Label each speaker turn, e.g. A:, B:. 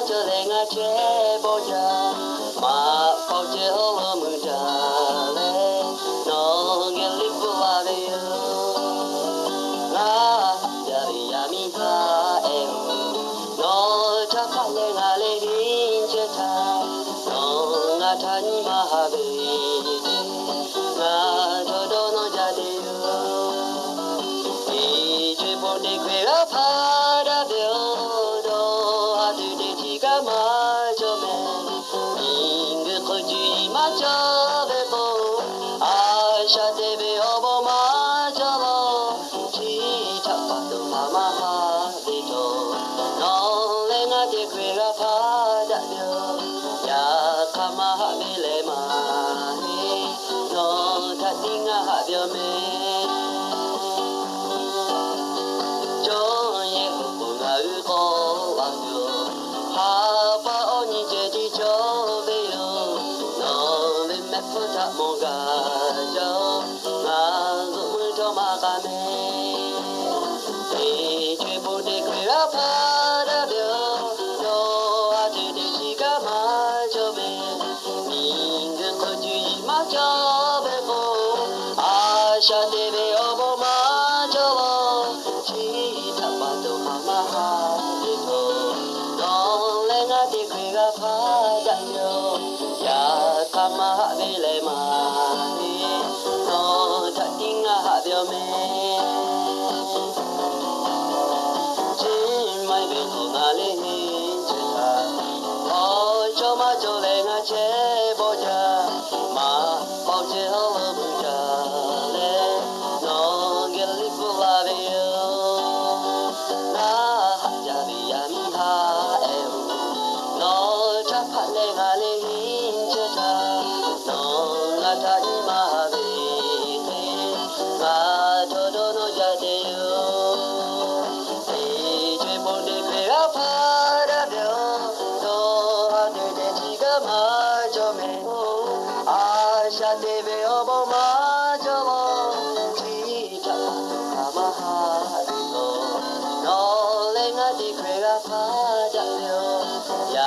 A: 저랭아 제보자 마포제 흘러문자래 너게 리플라데요 나 야리야미하에요 너 자팔랭아레 린제타 너가 다니마하베 나 저도 너자대요 이제 보내 괴가 바라벼도 아들의 지가 마저매 인그 거지 마저배보 아샤대배 어버 마저로 지탁봐도 마마하리도 너랭아대 괴가 바라벼 야카마하빌레마해 너 다띵아하벼매 저의 후궁을 꼬아줘 하바 언니 제지 저배요 너는 맥부터 뭐가죠 마음을 더 막아내 이제 보내 그라 바라벼 너 아들의 지가 마저매 인근 거지 마저배고 아샤대배 어버 마저로 지탁봐도 마마하리도 너랭아대 괴가 바다며 야카마하빌레마니 너 다띵아하벼매 진마이베도 나레 제타 어쩌마저랭아 제보자 마법제 흘러문자래 너게 리플라베요 나 야리야미하에요 너 자팔랭아레 인제타 너가 다니마하베 나 저도 너자대요 이제 보내 괴가 바라벼 너 아들의 지가 마저매 아샤대배 어버 마저로 지탁봐도 가마하리도 너랭아디 괴가 바다며 야